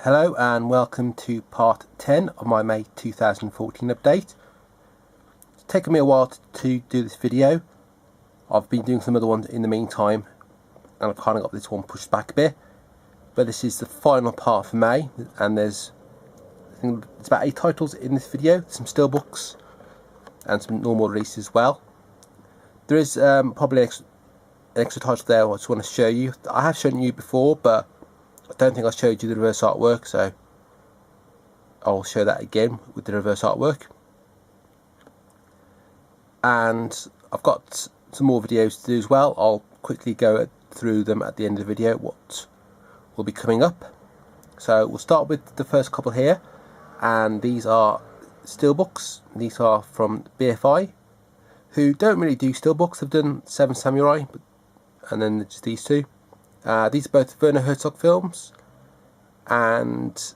Hello and welcome to part 10 of my May 2014 update. It's taken me a while to do this video. I've been doing some other ones in the meantime and I've kind of got this one pushed back a bit. But this is the final part for May, and I think it's about 8 titles in this video, some steelbooks and some normal releases as well. There is probably an extra title there I just want to show you. I have shown you before, but I don't think I showed you the reverse artwork, so I'll show that again with the reverse artwork. And I've got some more videos to do as well. I'll quickly go through them at the end of the video, what will be coming up. So we'll start with the first couple here, and these are steelbooks. These are from BFI, who don't really do steelbooks. They've done Seven Samurai, and then just these two. These are both Werner Herzog films, and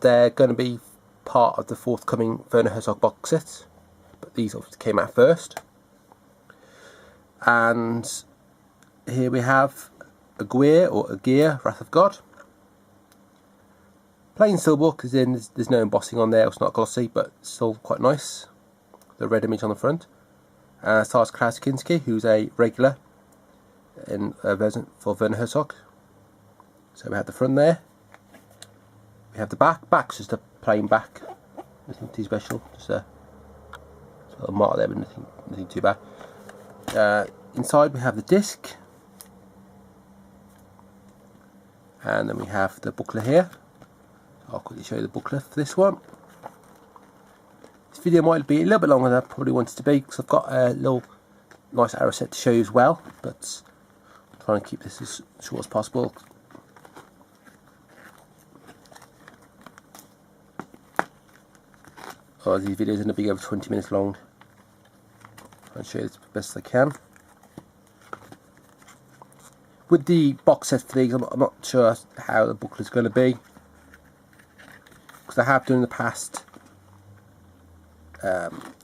they're going to be part of the forthcoming Werner Herzog box set, but these obviously came out first. And here we have Aguirre, Wrath of God. Plain steelbook, as in there's no embossing on there, it's not glossy, but still quite nice. The red image on the front. Stars Klaus Kinski, who's a regular in version for Werner Herzog. So we have the front there. We have the back. Back's just a plain back. Nothing too special. Just a little mark there, but nothing too bad. Inside we have the disc, and then we have the booklet here. I'll quickly show you the booklet for this one. This video might be a little bit longer than I probably wanted to be, because I've got a little nice arrow set to show you as well, but I'm trying to keep this as short as possible. These videos are going to be over 20 minutes long. I'll show you this the best I can. With the box set for these, I'm not sure how the booklet is going to be, because I have done in the past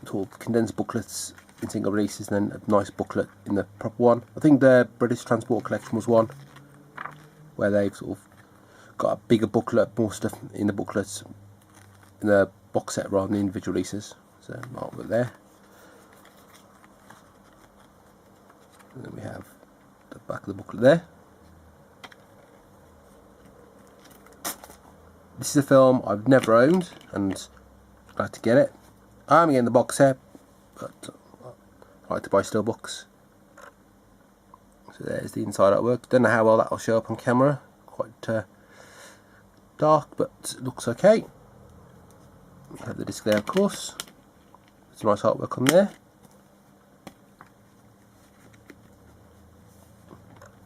called condensed booklets in single releases, and then a nice booklet in the proper one. I think the British Transport Collection was one where they've sort of got a bigger booklet, more stuff in the booklets in the box set rather than the individual releases. So mark it there. And then we have the back of the booklet there. This is a film I've never owned, and glad to get it. I'm getting the box set, but I like to buy steelbooks. So there's the inside artwork. Don't know how well that will show up on camera. Quite dark, but it looks okay. We have the disc there, of course. There's nice artwork on there.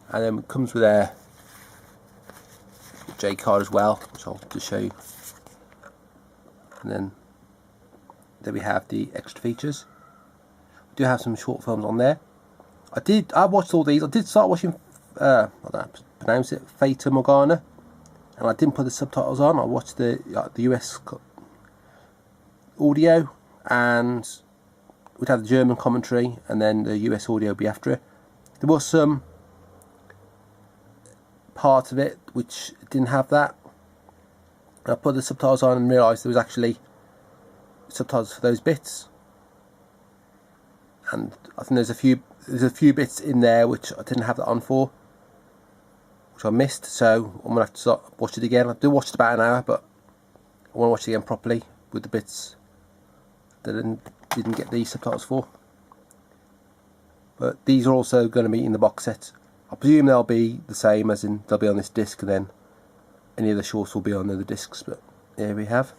And then it comes with a J card as well, which I'll just show you. And then there we have the extra features. We do have some short films on there. I watched all these. I did start watching, I don't know how to pronounce it, Fata Morgana, and I didn't put the subtitles on. I watched the US audio, and we'd have the German commentary, and then the US audio would be after it. There was some part of it which didn't have that. I put the subtitles on and realised there was actually subtitles for those bits, and I think there's a few bits in there which I didn't have that on for, which I missed. So I'm gonna have to start watch it again. I do watch it about an hour, but I want to watch it again properly with the bits that I didn't get the subtitles for. But these are also going to be in the box set. I presume they'll be the same, as in they'll be on this disc, and then any of the shorts will be on the other discs. But here we have.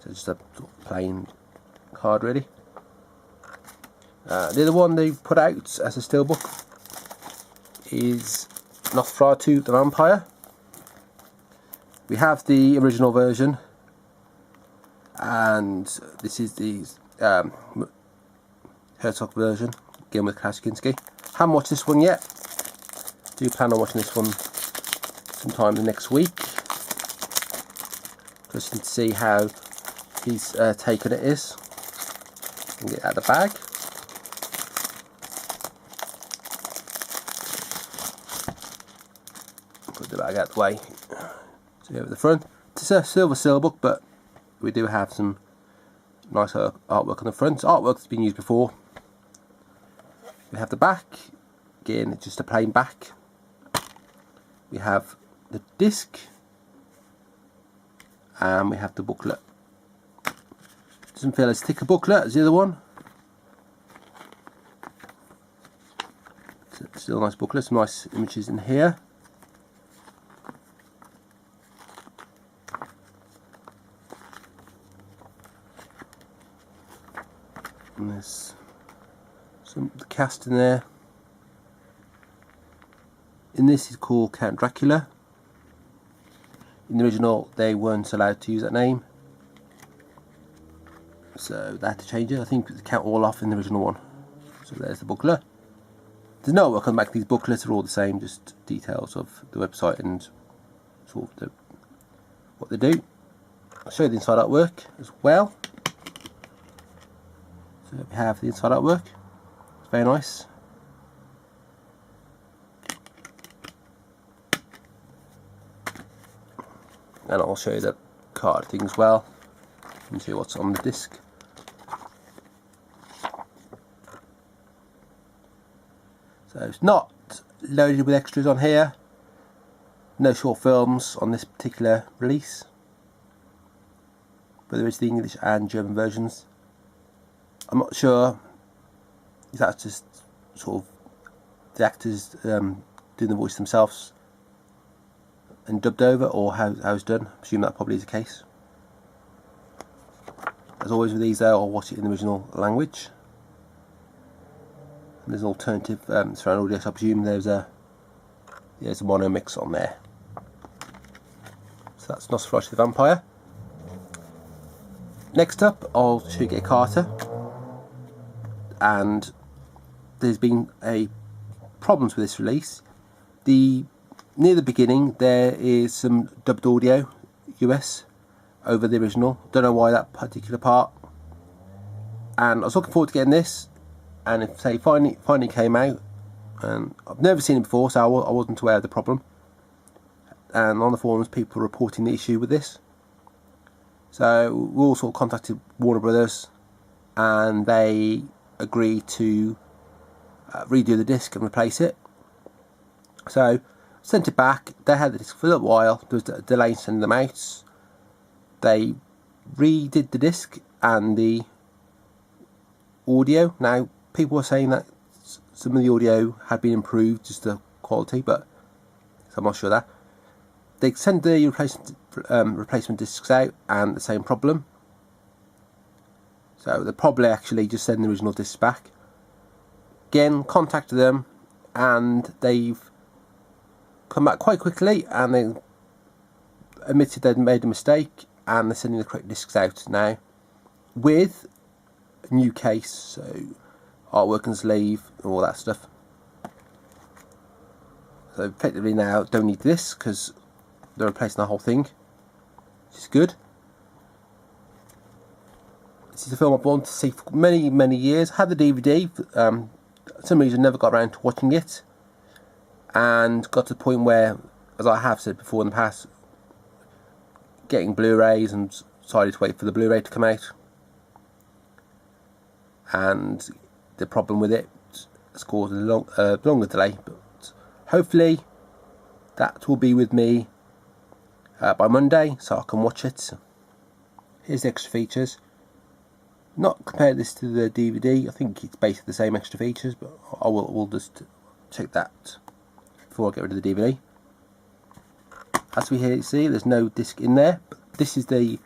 So just a sort of plain card, really. The other one they put out as a steelbook is Nosferatu the Vampire. We have the original version, and this is the Herzog version, again with Klaus Kinski. Haven't watched this one yet. Do plan on watching this one sometime the next week. Just to see how his take on it is. Get it out of the bag. bag out the way. So here at the front, it's a silver steelbook, but we do have some nice artwork on the front. Artwork that's been used before. We have the back, again it's just a plain back. We have the disc, and we have the booklet. Doesn't feel as thick a booklet as the other one. It's still a nice booklet, some nice images in here. And there's some cast in there. In this is called Count Dracula. In the original they weren't allowed to use that name, so they had to change it. I think it's Count Orloff in the original one. So there's the booklet. There's no work on the back. These booklets are all the same, just details of the website and sort of what they do. I'll show you the inside artwork as well. So we have the inside artwork. It's very nice. And I'll show you the card thing as well and see what's on the disc. So it's not loaded with extras on here. No short films on this particular release, but there is the English and German versions. I'm not sure if that's just sort of the actors doing the voice themselves and dubbed over, or how it's done. I assume that probably is the case. As always with these though, I'll watch it in the original language. And there's an alternative surround audio, so I presume there's a mono mix on there. So that's Nosferatu the Vampire. Next up, I'll show you Carter. And there's been problems with this release. Near the beginning there is some dubbed audio US over the original. Don't know why that particular part. And I was looking forward to getting this, and it finally came out, and I've never seen it before, so I wasn't aware of the problem. And on the forums people were reporting the issue with this. So we all sort of contacted Warner Brothers, and they agreed to redo the disc and replace it. So sent it back. They had the disc for a little while. There was a delay in sending them out. They redid the disc and the audio. Now people were saying that some of the audio had been improved, just the quality, but so I'm not sure of that. They sent the replacement discs out and the same problem. So they probably actually just send the original discs back. Again, contacted them, and they've come back quite quickly, and they admitted they'd made a mistake, and they're sending the correct discs out now with a new case, so artwork and sleeve and all that stuff. So effectively now don't need this because they're replacing the whole thing, which is good. This is a film I've wanted to see for many years. I had the DVD, for some reason never got around to watching it, and got to the point where, as I have said before in the past, getting Blu-rays, and decided to wait for the Blu-ray to come out. And the problem with it has caused a longer delay, but hopefully that will be with me by Monday, so I can watch it. Here's the extra features. Not compare this to the DVD. I think it's basically the same extra features, but we'll just check that before I get rid of the DVD. As we here see, there's no disc in there, but this is the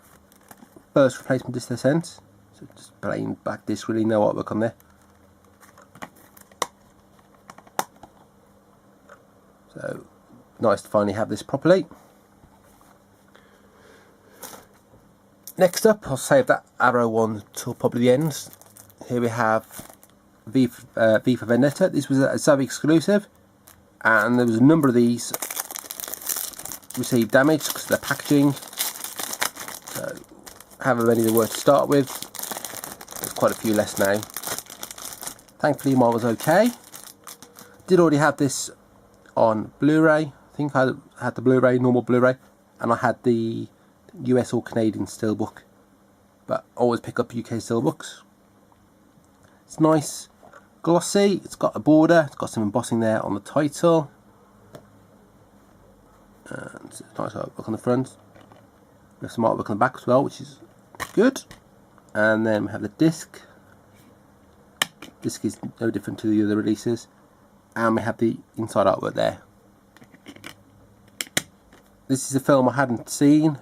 first replacement disc they sent. So just plain back disc, really no artwork on there. So nice to finally have this properly. Next up, I'll save that Arrow one till probably the end. Here we have V for Vendetta. This was a Savvy exclusive, and there was a number of these received damage because of their packaging. So however many there were to start with, there's quite a few less now. Thankfully mine was okay. Did already have this on Blu-ray. I think I had the Blu-ray, normal Blu-ray, and I had the US or Canadian Steelbook, but I always pick up UK Steelbooks. It's nice, glossy, it's got a border, it's got some embossing there on the title, and it's a nice artwork on the front. There's some artwork on the back as well, which is good. And then we have the disc. Disc is no different to the other releases, and we have the inside artwork there. This is a film I hadn't seen.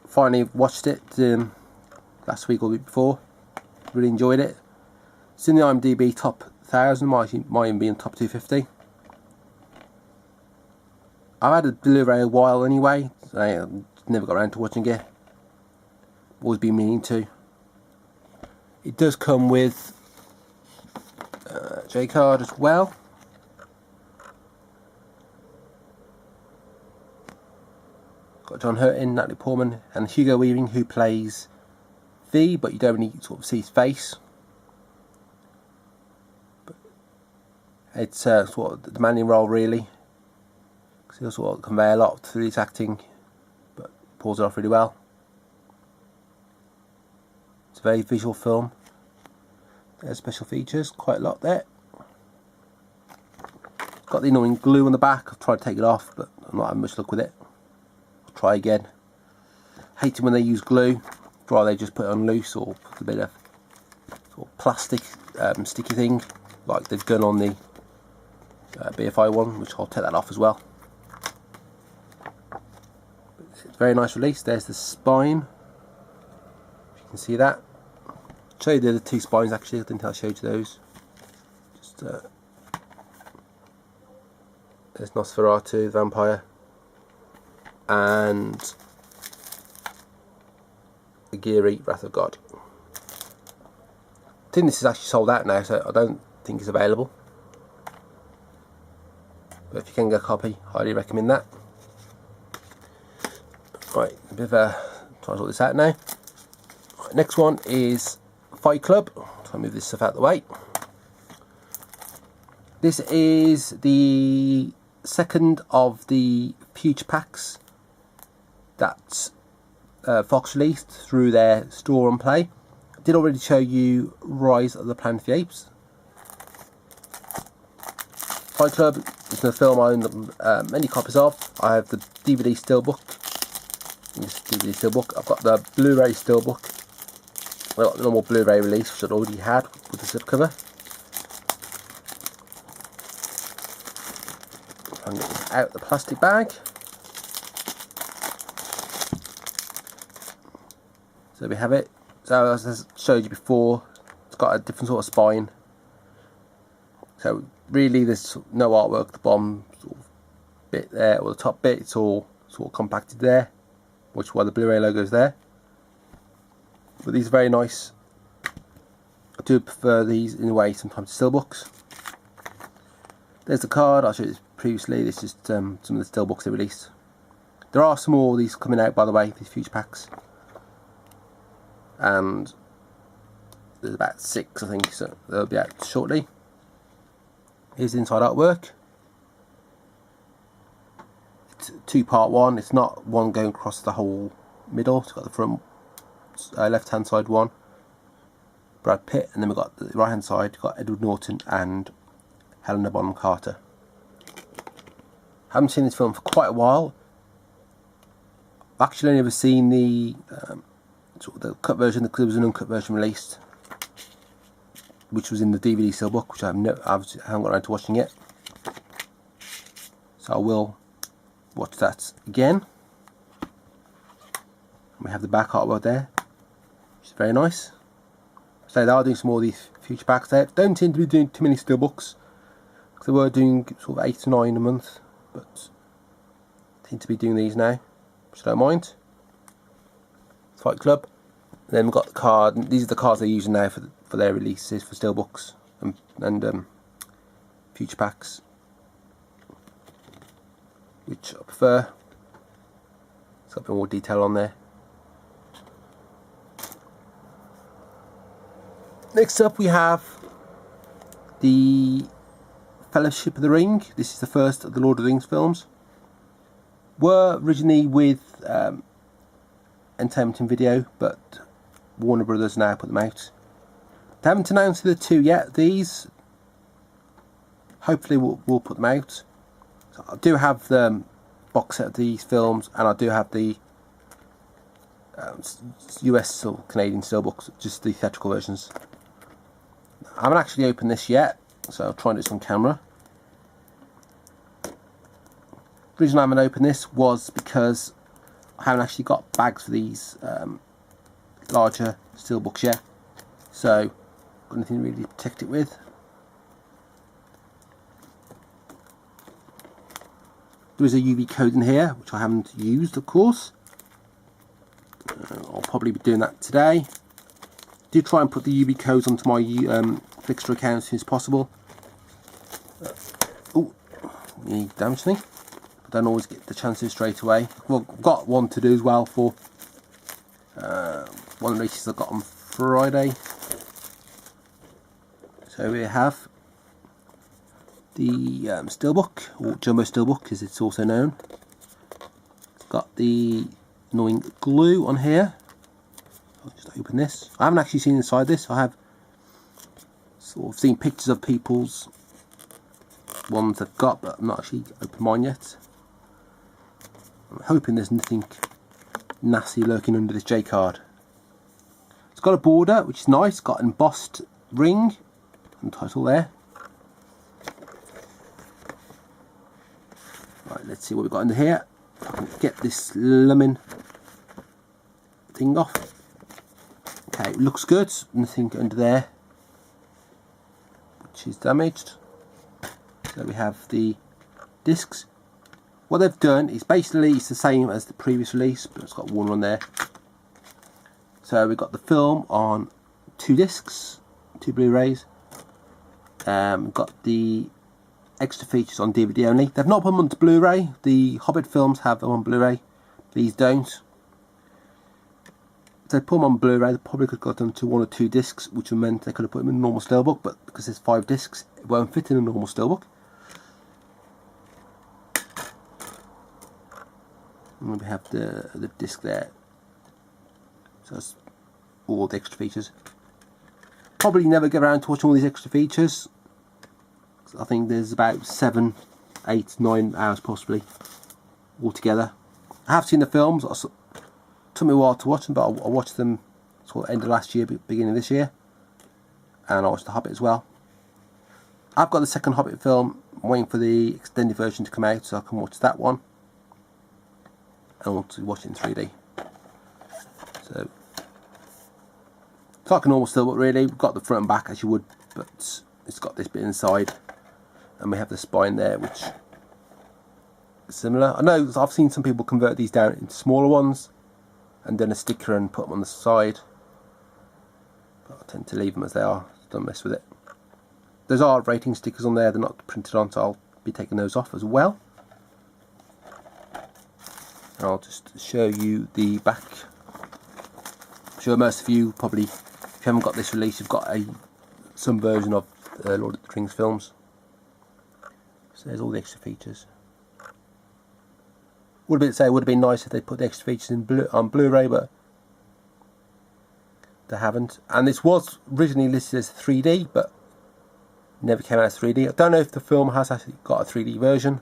Finally watched it last week or the week before. Really enjoyed it. It's in the IMDb top 1000, might even be in top 250. I've had a Blu-ray a while anyway, so I never got around to watching it. Always been meaning to. It does come with a J-card as well. Got John Hurtin, Natalie Portman, and Hugo Weaving, who plays V, but you don't really sort of see his face. But it's sort of the demanding role, really. Because he'll sort of convey a lot through his acting, but pulls it off really well. It's a very visual film. There's special features, quite a lot there. It's got the annoying glue on the back. I've tried to take it off, but I'm not having much luck with it. I'll try again. Hate it when they use glue. Rather they just put it on loose, or put a bit of sort of plastic sticky thing like they've done on the BFI one, which I'll take that off as well. It's a very nice release. There's the spine, if you can see that. I'll show you the other two spines actually. I didn't think I showed you those. Just there's Nosferatu, vampire, and Aguirre, Wrath of God. I think this is actually sold out now, so I don't think it's available. But if you can get a copy, highly recommend that. Right, a bit of a try to sort this out now. Right, next one is Fight Club. Try and move this stuff out of the way. This is the second of the Future Packs that's Fox released through their store and play. I did already show you Rise of the Planet of the Apes. Fight Club is a film I own many copies of. I have the DVD Steelbook. This DVD Steelbook. I've got the Blu-ray Steelbook. I've got the normal Blu-ray release, which I'd already had with the slipcover. I'm getting out the plastic bag. So we have it. So as I showed you before, it's got a different sort of spine. So really there's no artwork at the bottom sort of bit there, or the top bit. It's all sort of compacted there, which is why the Blu-ray logo is there. But these are very nice. I do prefer these in a way sometimes to steelbooks. There's the card. I showed you this previously. This is some of the steelbooks they released. There are some more of these coming out, by the way, these Future Packs. And there's about 6, I think, so they'll be out shortly. Here's the inside artwork. It's a 2-part one. It's not one going across the whole middle. It's got the front left hand side one, Brad Pitt, and then we've got the right hand side, we've got Edward Norton and Helena Bonham Carter. Haven't seen this film for quite a while. I've actually only ever seen the sort of the cut version. There was an uncut version released, which was in the DVD Steelbook, which I haven't got around to watching yet. So I will watch that again. And we have the back artwork there, which is very nice. So they are doing some more of these Future Packs. They don't seem to be doing too many Steelbooks, because they were doing sort of 8 to 9 a month, but seem to be doing these now, which I don't mind. Fight Club. And then we've got the card. And these are the cards they're using now for their releases for Steelbooks and Future Packs, which I prefer. It's got a bit more detail on there. Next up we have the Fellowship of the Ring. This is the first of the Lord of the Rings films. Were originally with Entertainment and Video, but Warner Brothers now put them out. They haven't announced the two yet. These, hopefully we'll put them out. So I do have the box set of these films, and I do have the US or Canadian steelbooks, just the theatrical versions. I haven't actually opened this yet, so I'll try and do this on camera. The reason I haven't opened this was because I haven't actually got bags for these larger steelbooks yet, so got anything really to protect it with. There is a UV code in here, which I haven't used, of course. I'll probably be doing that today. Do try and put the UV codes onto my Flickster account as soon as possible. Oh, you damaged me. I don't always get the chance to do straight away. Well, I've got one to do as well for one of the races I got on Friday. So we have the steelbook, or jumbo steelbook as it's also known. It's got the annoying glue on here. I'll just open this. I haven't actually seen inside this. I have sort of seen pictures of people's ones they've got, but I'm not actually opened mine yet. I'm hoping there's nothing nasty lurking under this J card. It's got a border, which is nice. It's got an embossed ring and title there. Right, let's see what we've got under here. If I can get this lemon thing off. Okay, it looks good. Nothing under there which is damaged. So we have the discs. What they've done is basically it's the same as the previous release, but it's got one on there. So we've got the film on 2 discs, 2 Blu-rays. We've got the extra features on DVD only. They've not put them onto Blu-ray. The Hobbit films have them on Blu-ray. These don't. If they put them on Blu-ray, they probably could have got them to 1 or 2 discs, which would meant they could have put them in a normal steelbook, but because there's 5 discs, it won't fit in a normal steelbook. And we have the disc there. So that's all the extra features. Probably never get around to watching all these extra features. I think there's about 7, 8, 9 hours possibly altogether. I have seen the films. It took me a while to watch them, but I watched them sort of end of last year, beginning of this year, and I watched The Hobbit as well. I've got the second Hobbit film. I'm waiting for the extended version to come out so I can watch that one, and I want to watch it in 3D. So it's like a normal steelbook really. We've got the front and back as you would, but it's got this bit inside, and we have the spine there, which is similar. I know I've seen some people convert these down into smaller ones and then a sticker and put them on the side, but I tend to leave them as they are. Don't mess with it. Those are rating stickers on there. They're not printed on, so I'll be taking those off as well. And I'll just show you the back. I'm sure most of you probably, if you haven't got this release, you've got some version of Lord of the Rings films. So there's all the extra features. Would have been nice if they put the extra features on Blu-ray, but they haven't. And this was originally listed as 3D, but never came out as 3D. I don't know if the film has actually got a 3D version,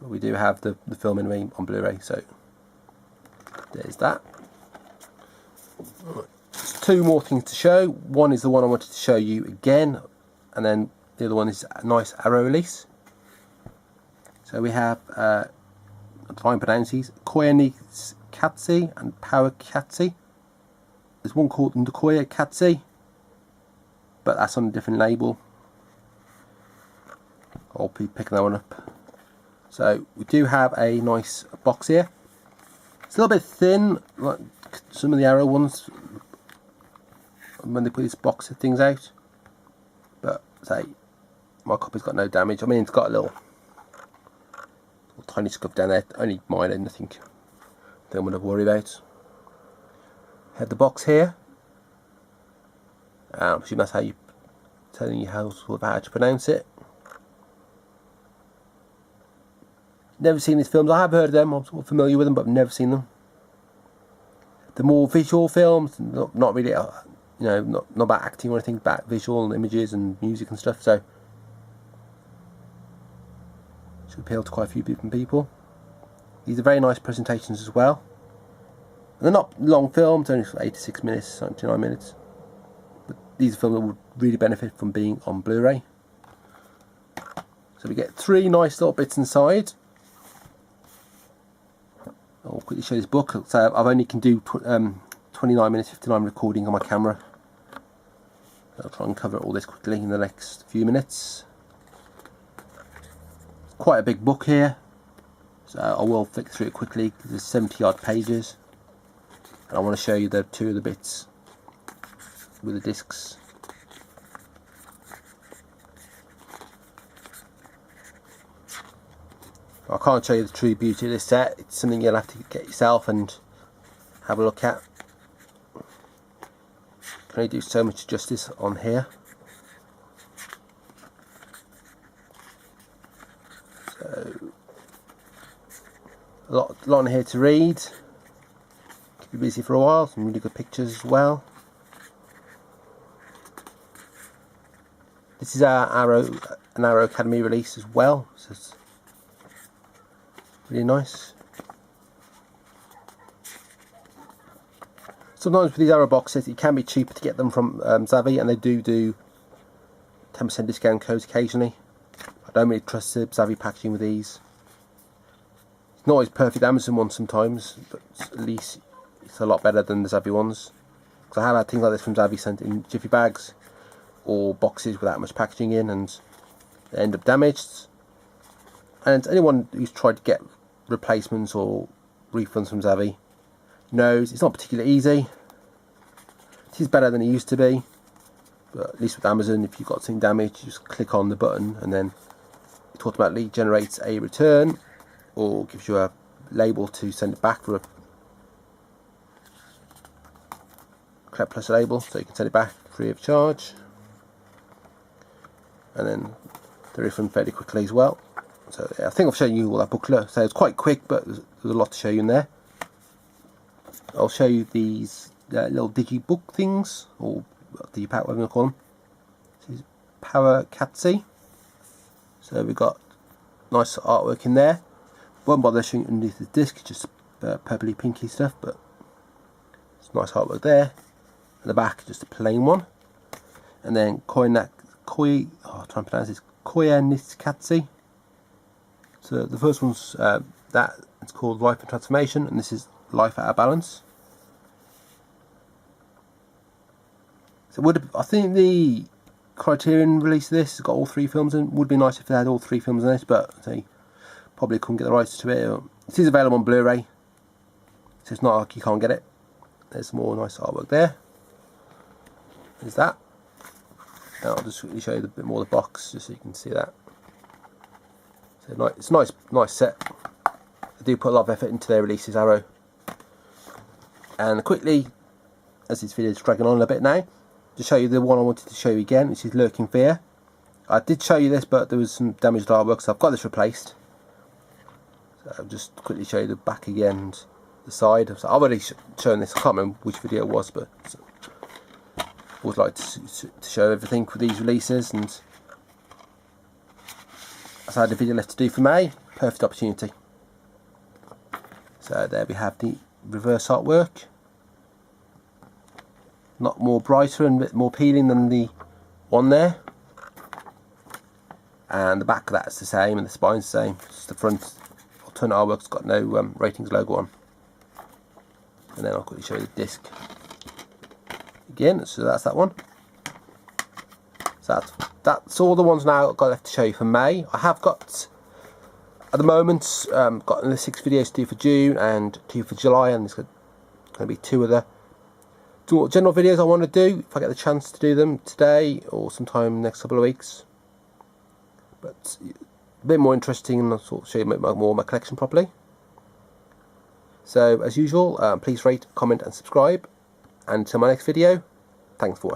but we do have the film anyway on Blu-ray, so there's that. There's 2 more things to show. One is the one I wanted to show you again, and then the other one is a nice Arrow release. So we have, I'll try and pronounce these, Koya Katsi and Power Katsi. There's one called Koya Katsi, but that's on a different label. I'll be picking that one up. So we do have a nice box here. It's a little bit thin, like some of the Arrow ones when they put these box of things out, but say my copy's got no damage. I mean, it's got a little tiny scuff down there, only minor, nothing I'm going to worry about. Have the box here. I assume that's how you telling you how to pronounce it. Never seen these films. I have heard of them, I'm sort of familiar with them, but I've never seen them. The more visual films, not really, you know, not about acting or anything, about visual images and music and stuff, so should appeal to quite a few different people. These are very nice presentations as well. And they're not long films, only 86 minutes, 79 minutes. But these are films that would really benefit from being on Blu-ray. So we get 3 nice little bits inside. I'll quickly show this book. So I've only can do 29 minutes, 59 recording on my camera. I'll try and cover all this quickly in the next few minutes. It's quite a big book here, so I will flick through it quickly because there's 70 odd pages. And I want to show you the 2 of the bits with the discs. I can't show you the true beauty of this set. It's something you'll have to get yourself and have a look at. Can only do so much justice on here. So a lot on here to read. Keep you busy for a while. Some really good pictures as well. This is an Arrow Academy release as well. So it's really nice. Sometimes with these Arrow boxes it can be cheaper to get them from Zavvi, and they do 10% discount codes occasionally. I don't really trust the Zavvi packaging with these. It's not always perfect Amazon ones sometimes, but at least it's a lot better than the Zavvi ones. Because I have had things like this from Zavvi sent in jiffy bags or boxes without much packaging in, and they end up damaged. And anyone who's tried to get replacements or refunds from Zavvi knows it's not particularly easy. It is better than it used to be, but at least with Amazon, if you've got something damaged, you just click on the button and then it automatically generates a return or gives you a label to send it back for a Collect Plus label, so you can send it back free of charge, and then the refund fairly quickly as well. So yeah, I think I've shown you all that booklet, so it's quite quick, but there's a lot to show you in there. I'll show you these little digibook things, or digipack, whatever you call them. This is Power Catzy. So we've got nice artwork in there. Won't bother showing underneath the disc, just purpley pinky stuff, but it's nice artwork there. And the back, just a plain one. And then Koyaanisqatsi. So the first one's it's called Life and Transformation, and this is Life Out of Balance. So I think the Criterion release of this has got all 3 films in. Would be nice if they had all 3 films in it, but they probably couldn't get the rights to it. It is available on Blu-ray, so it's not like you can't get it. There's more nice artwork there. There's that. Now I'll just quickly show you a bit more of the box, just so you can see that. So it's a nice set. They do put a lot of effort into their releases, Arrow. And quickly, as this video is dragging on a bit now, to show you the one I wanted to show you again, which is Lurking Fear. I did show you this, but there was some damaged artwork, so I've got this replaced. So I'll just quickly show you the back again and the side. So I've already shown this, I can't remember which video it was, but I always like to show everything with these releases, and as I had a video left to do for May, perfect opportunity. So there we have the reverse artwork. Not more brighter and a bit more appealing than the one there. And the back of that's the same, and the spine's the same. Just the front alternate artwork's got no ratings logo on. And then I'll quickly show you the disc again. So that's that one. So that's all the ones now I've got left to show you for May. I have got, at the moment, got another 6 videos to do for June and 2 for July, and there's going to be 2 other general videos I want to do if I get the chance to do them today or sometime next couple of weeks. But a bit more interesting, and I'll sort of show you more of my collection properly. So as usual, please rate, comment and subscribe, and until my next video, thanks for watching.